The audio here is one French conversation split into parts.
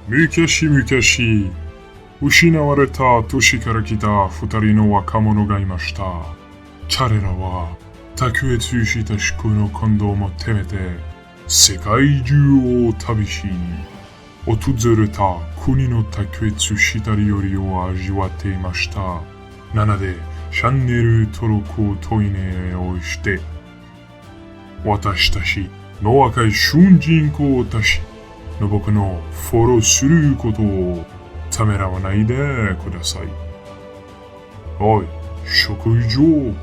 昔々、失われた都市から来た二人の若者がいました。彼らは卓越した思考の感動を求めて世界中を旅し、訪れた国の卓越した料理を味わっていました。なので、チャンネル登録といいねをして、私たちの若い主人公たちの僕のフォローすることをためらわないでください。おい、食事場。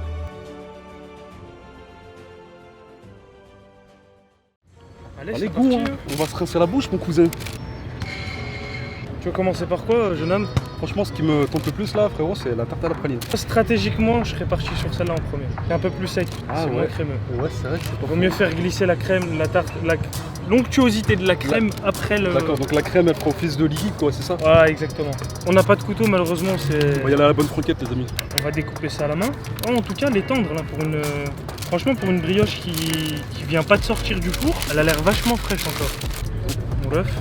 Allez, go, hein. On va se rincer la bouche, mon cousin. Tu veux commencer par quoi, jeune homme? Franchement, ce qui me tente le plus là, frérot, c'est la tarte à la praline. Stratégiquement, je serais parti sur celle-là en premier. C'est un peu plus sec, c'est moins crémeux. Ouais, c'est vrai que c'est pas Vaut mieux faire glisser la crème, la tarte, l'onctuosité de la crème après le... D'accord, donc la crème elle prend office de liquide quoi, c'est ça? Voilà, exactement. On n'a pas de couteau malheureusement, c'est... On va y aller à la bonne croquette les amis. On va découper ça à la main. Oh, en tout cas, elle est tendre là pour une... Franchement, pour une brioche qui vient pas de sortir du four, elle a l'air vachement fraîche encore. Mon ref.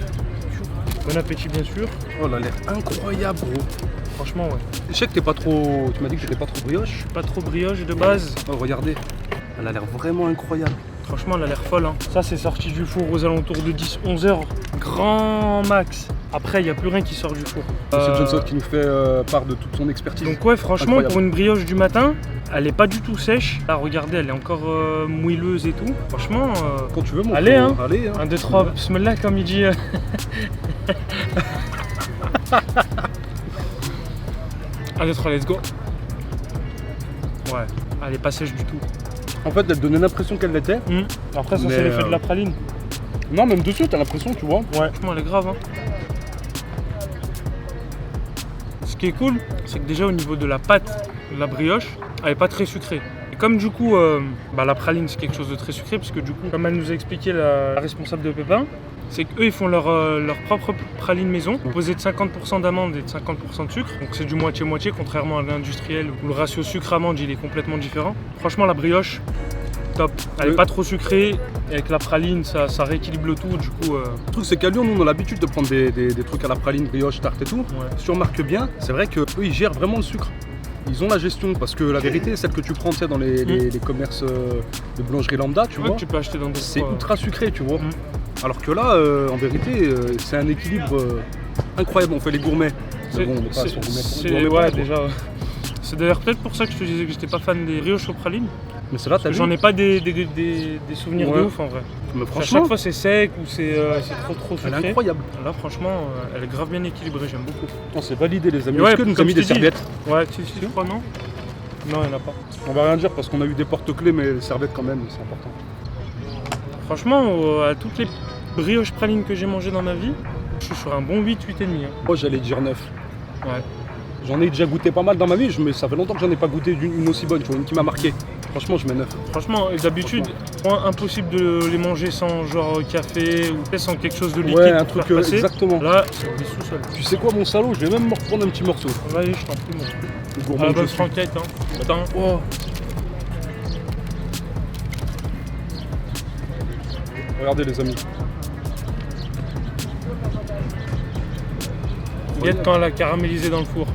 Bon appétit bien sûr. Oh, elle a l'air incroyable gros. Franchement, ouais. Je sais que t'es pas trop... Tu m'as dit que j'étais pas trop brioche. Pas trop brioche de base. Oh, regardez. Elle a l'air vraiment incroyable. Franchement, elle a l'air folle. Hein. Ça, c'est sorti du four aux alentours de 10-11 heures. Grand max. Après, il n'y a plus rien qui sort du four. C'est Johnson qui nous fait part de toute son expertise. Donc ouais, franchement, incroyable. Pour une brioche du matin, elle est pas du tout sèche. Là, regardez, elle est encore moelleuse et tout. Franchement, quand tu veux, mon allez, hein. Allez, hein. 1, 2, 3, bismillah, comme il dit. 1, 2, 3, let's go. Ouais, elle est pas sèche du tout. En fait, elle donnait l'impression qu'elle l'était. Après, ça, c'est l'effet de la praline. Non, même dessus, t'as l'impression, tu vois. Ouais, franchement, elle est grave. Hein. Ce qui est cool, c'est que déjà au niveau de la pâte de la brioche, elle est pas très sucrée. Et comme du coup, la praline, c'est quelque chose de très sucré, parce que du coup, comme elle nous a expliqué la responsable de Pépin, c'est qu'eux, ils font leur propre praline maison, composée de 50% d'amandes et de 50% de sucre. Donc c'est du moitié-moitié, contrairement à l'industriel où le ratio sucre-amande, il est complètement différent. Franchement, la brioche, top. Elle est pas trop sucrée, et avec la praline, ça rééquilibre le tout, du coup... Le truc, c'est qu'à Lyon, nous, on a l'habitude de prendre des trucs à la praline, brioche, tarte et tout. Ouais. Si tu remarques bien, c'est vrai qu'eux, ils gèrent vraiment le sucre. Ils ont la gestion, parce que la vérité, celle que tu prends dans les commerces de boulangerie lambda, tu vois, que tu peux acheter dans des... c'est ultra sucré, tu vois. Alors que là, en vérité, c'est un équilibre incroyable. On fait les gourmets. Mais bon, on n'est pas sur gourmet. Ouais, déjà. C'est d'ailleurs peut-être pour ça que je te disais que j'étais pas fan des brioches aux pralines. Mais c'est là, t'as vu. J'en ai pas des souvenirs de ouf en vrai. Mais À franchement, chaque fois c'est sec ou c'est trop sucré. elle est incroyable. Là franchement, elle est grave bien équilibrée, j'aime beaucoup. On s'est validé les amis. Ouais, Est-ce que nous a mis des serviettes? Ouais, si, je crois non. Non, il n'y en a pas. On va rien dire parce qu'on a eu des porte-clés, mais les serviettes quand même, c'est important. Franchement, à toutes les brioches pralines que j'ai mangées dans ma vie, je suis sur un bon 8,5. Hein. Moi j'allais dire 9. Ouais. J'en ai déjà goûté pas mal dans ma vie, mais ça fait longtemps que j'en ai pas goûté une aussi bonne, tu vois, une qui m'a marqué. Franchement, je mets 9. Franchement, d'habitude, impossible de les manger sans genre café ou sans quelque chose de liquide. Ouais, un pour truc faire passer. exactement. Là, c'est des sous-sols. Tu sais quoi, mon salaud, je vais même me reprendre un petit morceau. Vas-y, je t'en prie, moi. Le gourmand La que je bonne suis. franquette, hein. Attends. Oh. Regardez les amis. Regarde quand elle a caramélisé dans le four.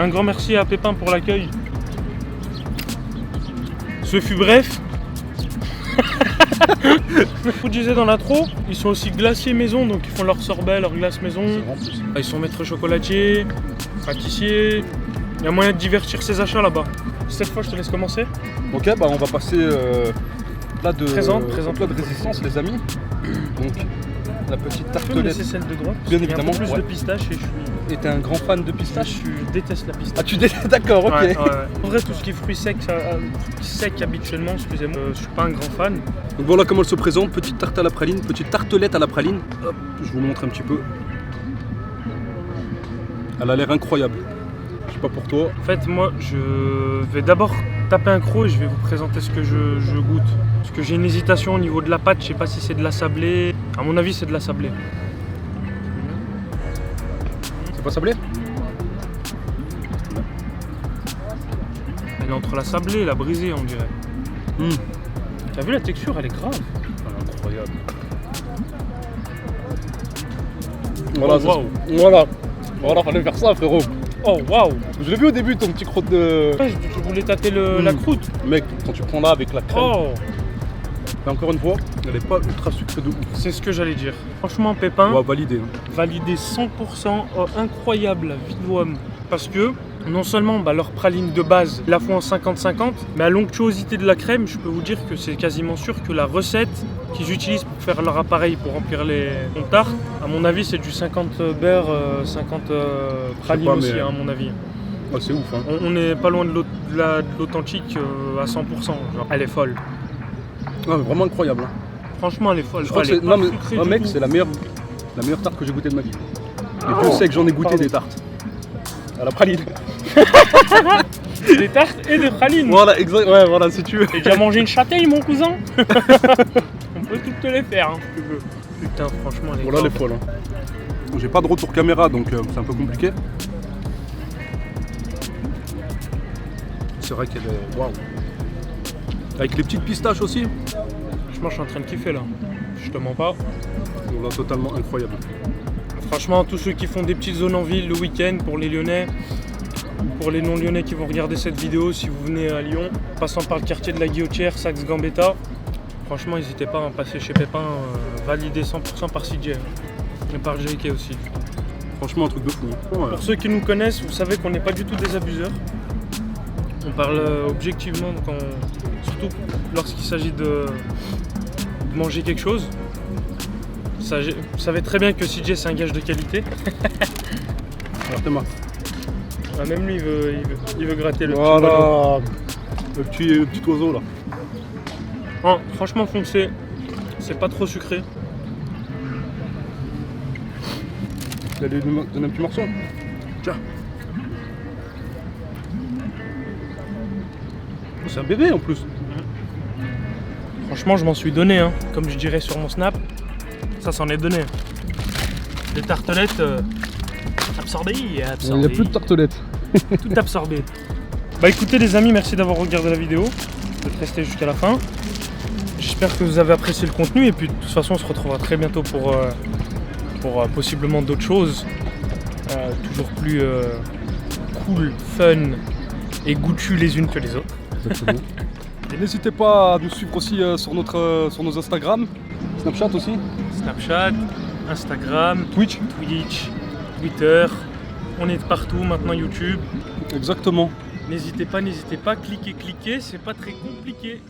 Un grand merci à Pépin pour l'accueil. Ce fut bref. Vous disais dans l'intro, ils sont aussi glaciers maison, donc ils font leur sorbet, leur glace maison. Ils sont maîtres chocolatiers, pâtissiers. Il y a moyen de divertir ses achats là-bas. Cette fois, je te laisse commencer. Ok, bah on va passer plat de Présente. plat de résistance les amis. Donc la petite Tu peux me laisser tartelette. celle de droite. Bien Il y a un évidemment, peu plus ouais. de pistache et Et t'es un grand fan de pistache? je déteste la pistache. Ah tu d'accord, ok. Ouais. En vrai, tout ce qui est fruits secs, sec habituellement, excusez-moi, je suis pas un grand fan. Donc voilà comment elle se présente, petite tarte à la praline, petite tartelette à la praline. Hop, je vous montre un petit peu. Elle a l'air incroyable. Je sais pas pour toi. En fait, moi, je vais d'abord taper un croc et je vais vous présenter ce que je goûte. Parce que j'ai une hésitation au niveau de la pâte, je sais pas si c'est de la sablée. À mon avis, c'est de la sablée. C'est pas sablé? Elle est entre la sablée et la brisée, on dirait. T'as vu la texture, elle est grave. Incroyable. Voilà, Oh, waouh. Voilà, fallait faire ça, frérot. Oh waouh. Je l'ai vu au début, ton petit crotte de. Ouais, je voulais tâter la croûte. Mec, quand tu prends là avec la crème, Oh, et encore une fois, elle est pas ultra sucrée de ouf. c'est ce que j'allais dire. Franchement, Pépin, On va valider. validé 100%. Oh, incroyable la vie de l'homme. Parce que non seulement leur praline de base la font en 50-50, mais à l'onctuosité de la crème, je peux vous dire que c'est quasiment sûr que la recette qu'ils utilisent pour faire leur appareil pour remplir les tartes, à mon avis, c'est du 50 beurre, 50 praline pas, aussi, mais- hein, à mon avis. Ah, c'est ouf, hein. On n'est pas loin de l'authentique à 100%. Genre, elle est folle. Ah, mais vraiment incroyable. Hein. Franchement, elle est folle. Je crois que Elle est c'est. pas Non, mais sucrée oh, du mec, tout. c'est la meilleure tarte que j'ai goûtée de ma vie. Et Dieu sait que j'en ai goûté Pardon. des tartes. À la praline. Des tartes et des pralines. Voilà, exact. Ouais, voilà, si tu veux. T'as déjà mangé une châtaigne, mon cousin? On peut toutes te les faire, hein, si tu veux. Putain, franchement, elle est Voilà, elle est top. folle. Hein. J'ai pas de retour caméra, donc c'est un peu compliqué. C'est vrai qu'elle est. Waouh. Avec les petites pistaches aussi. Franchement, je suis en train de kiffer là. Je te mens pas. Voilà, totalement incroyable. Franchement, tous ceux qui font des petites zones en ville le week-end pour les Lyonnais, ou pour les non-lyonnais qui vont regarder cette vidéo, si vous venez à Lyon, passant par le quartier de la Guillotière, Saxe-Gambetta, franchement, n'hésitez pas à passer chez Pépin, validé 100% par CJ. Et par JK aussi. Franchement, un truc de fou. Hein. Ouais. Pour ceux qui nous connaissent, vous savez qu'on n'est pas du tout des abuseurs. On parle objectivement, surtout lorsqu'il s'agit de manger quelque chose. Vous savez très bien que CJ c'est un gage de qualité. Alors, Thomas. Ah, même lui il veut gratter le petit oiseau. Voilà. Le petit oiseau là. Oh, franchement foncé, c'est pas trop sucré. Tu allais lui donner un petit morceau. Tiens. Oh, c'est un bébé en plus. Franchement je m'en suis donné, hein. Comme je dirais sur mon snap, ça s'en est donné. Des tartelettes absorbées. Il n'y a plus de tartelettes. Tout absorbé. Bah écoutez les amis, merci d'avoir regardé la vidéo, d'être resté jusqu'à la fin. J'espère que vous avez apprécié le contenu et puis de toute façon on se retrouvera très bientôt pour possiblement d'autres choses. Toujours plus cool, fun et goûtues les unes que les autres. Exactement. Et n'hésitez pas à nous suivre aussi sur nos Instagram, Snapchat aussi, Snapchat, Instagram, Twitch. Twitter, on est partout, maintenant YouTube. Exactement. N'hésitez pas, cliquez, c'est pas très compliqué.